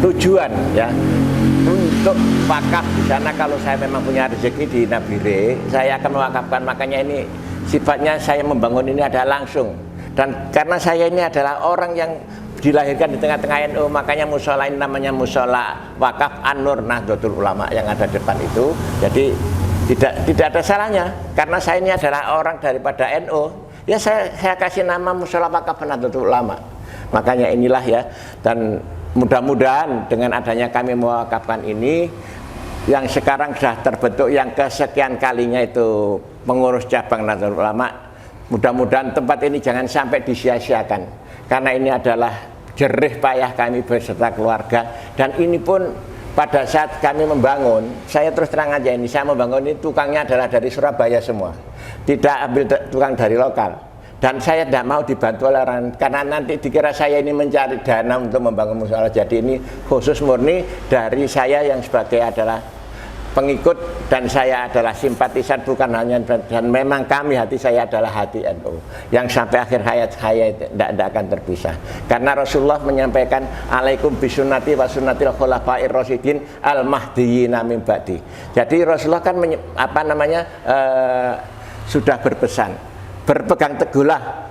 tujuan ya untuk wakaf di sana. Kalau saya memang punya rezeki di Nabire, saya akan mewakafkan. Makanya ini sifatnya saya membangun ini adalah langsung, dan karena saya ini adalah orang yang dilahirkan di tengah-tengah NU, makanya musola ini namanya musola wakaf An-Nur Nahdlatul Ulama yang ada depan itu. Jadi tidak ada salahnya, karena saya ini adalah orang daripada NU, ya saya kasih nama musola wakaf Nahdlatul Ulama. Makanya inilah ya, dan mudah-mudahan dengan adanya kami mewakafkan ini, yang sekarang sudah terbentuk yang kesekian kalinya itu pengurus cabang Nahdlatul Ulama, mudah-mudahan tempat ini jangan sampai disia-siakan. Karena ini adalah jerih payah kami beserta keluarga, dan ini pun pada saat kami membangun, saya terus terang aja ini, saya membangun ini tukangnya adalah dari Surabaya semua, tidak ambil tukang dari lokal, dan saya tidak mau dibantu oleh orang, karena nanti dikira saya ini mencari dana untuk membangun musola. Jadi ini khusus murni dari saya yang sebagai adalah pengikut, dan saya adalah simpatisan, bukan hanya, dan memang kami, hati saya adalah hati NU yang sampai akhir hayat saya tidak akan terpisah. Karena Rasulullah menyampaikan alaikum bisunnati wa sunnatil khulafair rasyidin al mahdiyina min ba'di. Jadi Rasulullah kan sudah berpesan, berpegang teguhlah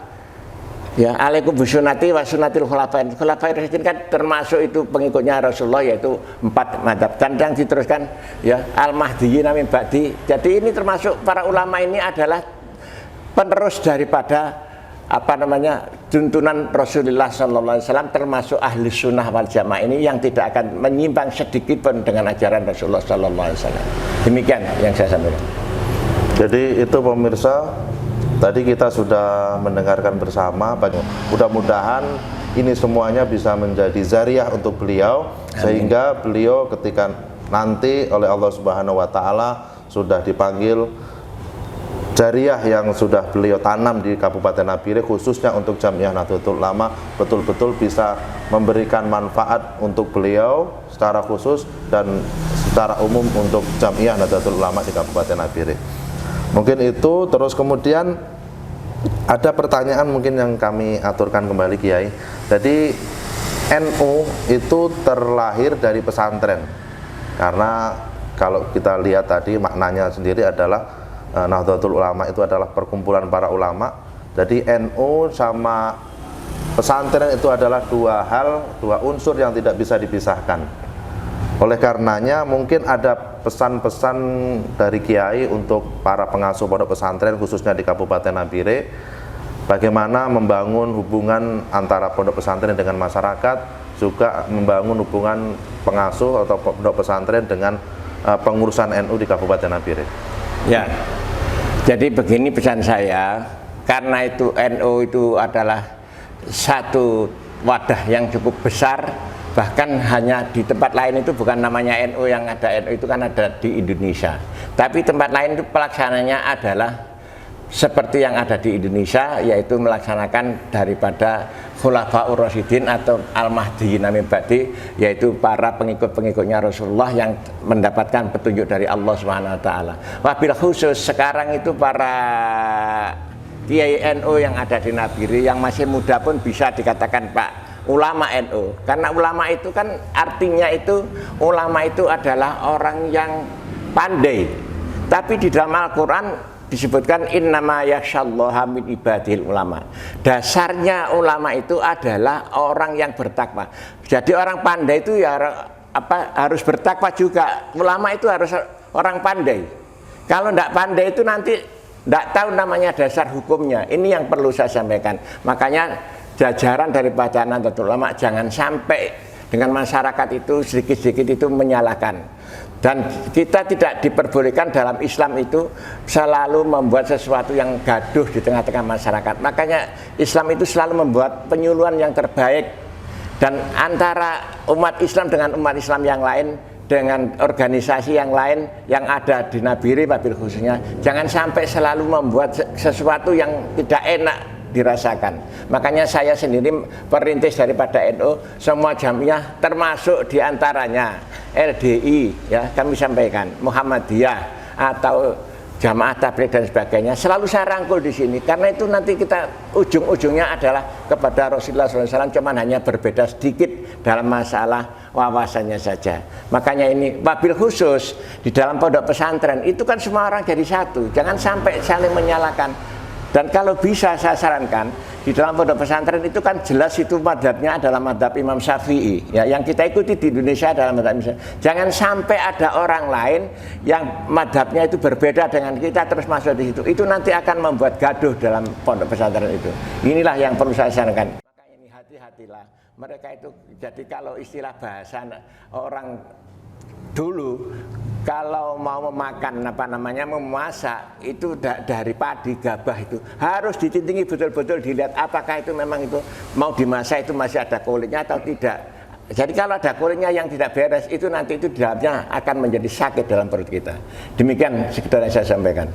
ya, alaikum bisunnati wa sunnatil khulafair rasyidin, kan termasuk itu pengikutnya Rasulullah, yaitu 4 madzhab, dan yang diteruskan ya al mahdiyina min ba'di. Jadi ini termasuk para ulama ini adalah penerus daripada tuntunan Rasulullah sallallahu alaihi wasallam, termasuk ahli sunnah wal jamaah ini yang tidak akan menyimpang sedikit pun dengan ajaran Rasulullah sallallahu alaihi wasallam. Demikian yang saya sampaikan. Jadi itu pemirsa, tadi kita sudah mendengarkan bersama, mudah-mudahan ini semuanya bisa menjadi zariah untuk beliau. Amin. Sehingga beliau ketika nanti oleh Allah Subhanahu wa taala sudah dipanggil, jariah yang sudah beliau tanam di Kabupaten Nabire khususnya untuk Jamiah Nahdlatul Ulama betul-betul bisa memberikan manfaat untuk beliau secara khusus dan secara umum untuk Jamiah Nahdlatul Ulama di Kabupaten Nabire. Mungkin itu. Terus kemudian ada pertanyaan mungkin yang kami aturkan kembali, Kiai. Jadi NU itu terlahir dari pesantren, karena kalau kita lihat tadi maknanya sendiri adalah Nahdlatul Ulama itu adalah perkumpulan para ulama. Jadi NU sama pesantren itu adalah dua unsur yang tidak bisa dipisahkan. Oleh karenanya mungkin ada pesan-pesan dari Kiai untuk para pengasuh pondok pesantren khususnya di Kabupaten Nabire, bagaimana membangun hubungan antara pondok pesantren dengan masyarakat, juga membangun hubungan pengasuh atau pondok pesantren dengan pengurusan NU di Kabupaten Nabire. Ya, jadi begini pesan saya, karena itu NU itu adalah satu wadah yang cukup besar. Bahkan hanya di tempat lain itu bukan namanya NU, yang ada NU itu kan ada di Indonesia. Tapi tempat lain itu pelaksananya adalah seperti yang ada di Indonesia, yaitu melaksanakan daripada Khulafaur Rasyidin atau Al-Mahdiyyin min ba'di, yaitu para pengikut-pengikutnya Rasulullah yang mendapatkan petunjuk dari Allah Subhanahu wa taala. Wabil khusus sekarang itu para Kiai NU yang ada di Nabire yang masih muda pun bisa dikatakan Pak ulama NU, karena ulama itu kan artinya itu, ulama itu adalah orang yang pandai. Tapi di dalam Al-Quran disebutkan innama yakhsyallaha min ibadil ulama. Dasarnya ulama itu adalah orang yang bertakwa. Jadi orang pandai itu ya harus bertakwa juga. Ulama itu harus orang pandai. Kalau tidak pandai itu nanti tidak tahu namanya dasar hukumnya. Ini yang perlu saya sampaikan. Makanya jajaran daripada Nahdlatul Ulama jangan sampai dengan masyarakat itu sedikit-sedikit itu menyalahkan. Dan kita tidak diperbolehkan dalam Islam itu selalu membuat sesuatu yang gaduh di tengah-tengah masyarakat. Makanya Islam itu selalu membuat penyuluhan yang terbaik, dan antara umat Islam dengan umat Islam yang lain, dengan organisasi yang lain yang ada di Nabire wabil khususnya, jangan sampai selalu membuat sesuatu yang tidak enak dirasakan. Makanya saya sendiri perintis daripada NU, semua jamiah termasuk diantaranya LDI ya, kami sampaikan Muhammadiyah atau Jamaah Tabligh dan sebagainya, selalu saya rangkul di sini, karena itu nanti kita ujung-ujungnya adalah kepada Rasulullah SAW, cuman hanya berbeda sedikit dalam masalah wawasannya saja. Makanya ini wabil khusus di dalam pondok pesantren itu kan semua orang jadi satu, jangan sampai saling menyalahkan. Dan kalau bisa saya sarankan di dalam pondok pesantren itu kan jelas itu madhabnya adalah madhab Imam Syafi'i ya, yang kita ikuti di Indonesia adalah madhab Imam Syafi'i. Jangan sampai ada orang lain yang madhabnya itu berbeda dengan kita terus masuk di situ, itu nanti akan membuat gaduh dalam pondok pesantren itu. Inilah yang perlu saya sarankan. Makanya ini hati-hatilah mereka itu. Jadi kalau istilah bahasa orang dulu, kalau mau memakan memasak itu dari padi gabah itu harus ditintingi betul-betul, dilihat apakah itu memang itu mau dimasak itu masih ada kulitnya atau tidak. Jadi kalau ada kulitnya yang tidak beres itu nanti itu di dalamnya akan menjadi sakit dalam perut kita. Demikian sekedar yang saya sampaikan.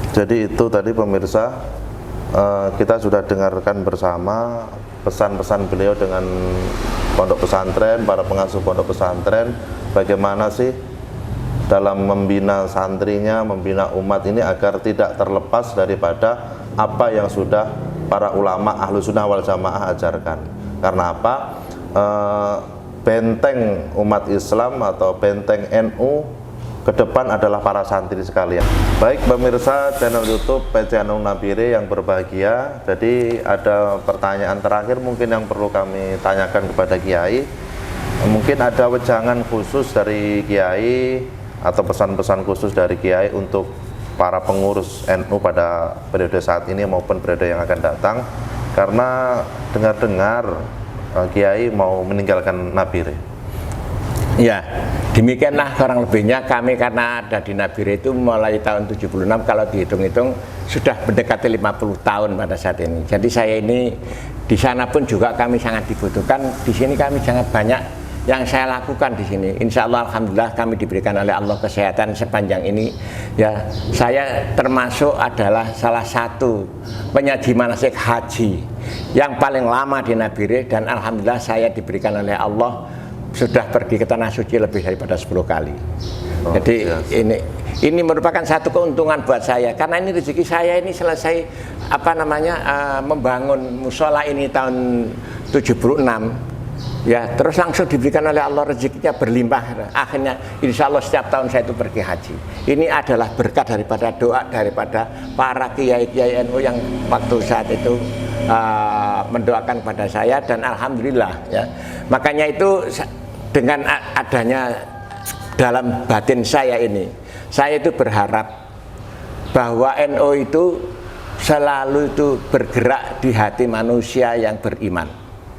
Jadi itu tadi pemirsa, kita sudah dengarkan bersama pesan-pesan beliau dengan pondok pesantren, para pengasuh pondok pesantren, bagaimana sih dalam membina santrinya, membina umat ini agar tidak terlepas daripada apa yang sudah para ulama ahlu sunnah wal jamaah ajarkan. Karena apa? Benteng umat Islam atau benteng NU ke depan adalah para santri sekalian. Baik pemirsa channel YouTube PC Anung Nabire yang berbahagia, jadi ada pertanyaan terakhir mungkin yang perlu kami tanyakan kepada Kiai. Mungkin ada wejangan khusus dari Kiai atau pesan-pesan khusus dari Kiai untuk para pengurus NU pada periode saat ini maupun periode yang akan datang, karena dengar-dengar Kiai mau meninggalkan Nabire. Ya, demikianlah kurang lebihnya kami, karena ada di Nabire itu mulai tahun 76, kalau dihitung-hitung sudah mendekati 50 tahun pada saat ini. Jadi saya ini di sana pun juga kami sangat dibutuhkan, di sini kami sangat banyak yang saya lakukan di sini. Insya Allah alhamdulillah kami diberikan oleh Allah kesehatan sepanjang ini. Ya, saya termasuk adalah salah satu penyaji manasik haji yang paling lama di Nabire, dan alhamdulillah saya diberikan oleh Allah sudah pergi ke tanah suci lebih daripada 10 kali. Jadi ini merupakan satu keuntungan buat saya, karena ini rezeki saya ini selesai membangun musola ini tahun 76. Ya, terus langsung diberikan oleh Allah rezekinya berlimpah. Akhirnya insya Allah setiap tahun saya itu pergi haji. Ini adalah berkat daripada doa daripada para kiai-kiai NU yang waktu saat itu mendoakan kepada saya, dan alhamdulillah ya. Makanya itu dengan adanya dalam batin saya ini, saya itu berharap bahwa NU itu selalu itu bergerak di hati manusia yang beriman.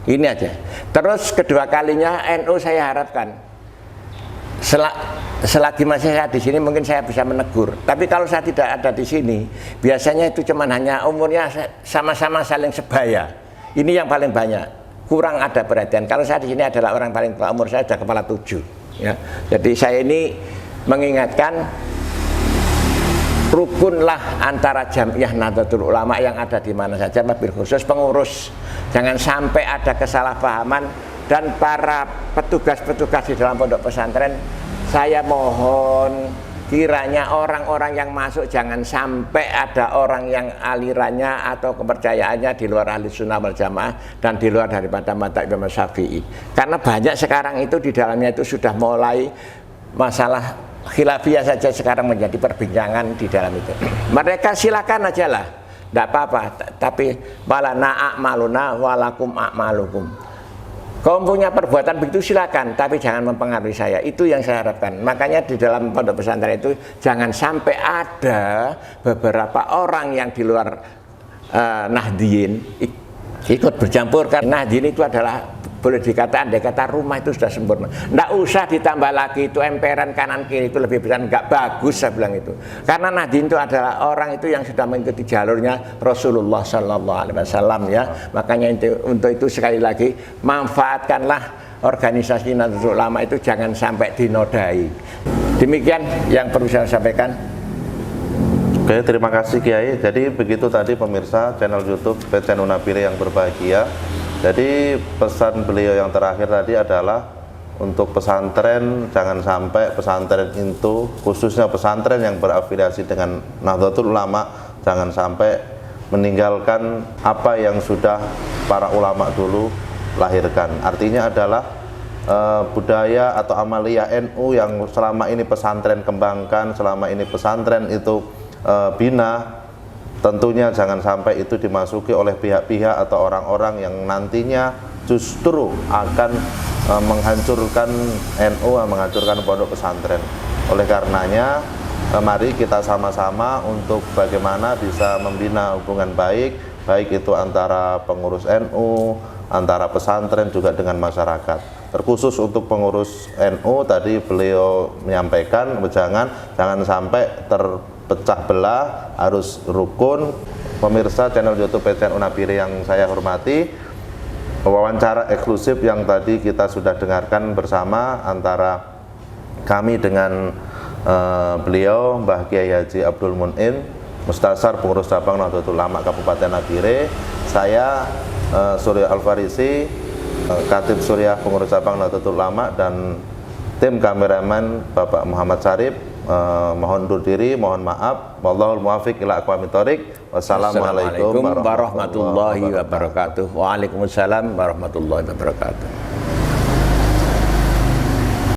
Ini aja. Terus kedua kalinya NU saya harapkan selagi masih saya di sini mungkin saya bisa menegur. Tapi kalau saya tidak ada di sini, biasanya itu cuman hanya umurnya sama-sama saling sebaya. Ini yang paling banyak. Kurang ada perhatian. Kalau saya di sini adalah orang paling tua, umur saya sudah kepala 7. Ya. Jadi saya ini mengingatkan, rukunlah antara Jamiah Nahdlatul Ulama yang ada di mana saja, mobil khusus pengurus. Jangan sampai ada kesalahpahaman, dan para petugas-petugas di dalam pondok pesantren, saya mohon kiranya orang-orang yang masuk jangan sampai ada orang yang alirannya atau kepercayaannya di luar ahli sunnah wal jamaah dan di luar daripada madzhab Imam Syafi'i. Karena banyak sekarang itu di dalamnya itu sudah mulai masalah khilafiyah saja sekarang menjadi perbincangan di dalam itu. Mereka silakan aja lah, tidak apa-apa, tapi wala na'amaluna walakum a'malukum. Kaum punya perbuatan begitu silakan, tapi jangan mempengaruhi saya. Itu yang saya harapkan. Makanya di dalam pondok pesantren itu jangan sampai ada beberapa orang yang di luar Nahdliyin ikut bercampur, karena Nahdliyin itu adalah boleh dikatakan, andai kata rumah itu sudah sempurna, nggak usah ditambah lagi itu emperan kanan kiri, itu lebih besar, nggak bagus saya bilang itu. Karena Nahdliyin itu adalah orang itu yang sudah mengikuti jalurnya Rasulullah Sallallahu Alaihi Wasallam ya. Makanya untuk itu sekali lagi manfaatkanlah organisasi Nahdlatul Ulama itu, jangan sampai dinodai. Demikian yang perlu saya sampaikan. Oke, terima kasih Kiai. Jadi begitu tadi pemirsa channel YouTube PC Anung Nabire yang berbahagia. Jadi pesan beliau yang terakhir tadi adalah untuk pesantren, jangan sampai pesantren itu, khususnya pesantren yang berafiliasi dengan Nahdlatul Ulama, jangan sampai meninggalkan apa yang sudah para ulama dulu lahirkan. Artinya adalah budaya atau amalia NU yang selama ini pesantren kembangkan, selama ini pesantren itu bina, tentunya jangan sampai itu dimasuki oleh pihak-pihak atau orang-orang yang nantinya justru akan menghancurkan NU, menghancurkan pondok pesantren. Oleh karenanya, mari kita sama-sama untuk bagaimana bisa membina hubungan baik itu antara pengurus NU, antara pesantren juga dengan masyarakat. Terkhusus untuk pengurus NU tadi beliau menyampaikan jangan sampai terpecah belah, harus rukun. Pemirsa channel YouTube PCNU Nabire yang saya hormati, wawancara eksklusif yang tadi kita sudah dengarkan bersama antara kami dengan beliau Mbah Kiai Haji Abdul Mun'in, Mustasar Pengurus Cabang Nahdlatul Ulama Kabupaten Nabire, saya Surya Al-Farisi, Khatib Surya Pengurus Cabang Nahdlatul Ulama, dan tim kameramen Bapak Muhammad Syarif. Mohon undur diri, mohon maaf. Wallahul muwaffiq ila aqwamit thoriq. Wassalamualaikum warahmatullahi wabarakatuh. Waalaikumsalam warahmatullahi wabarakatuh.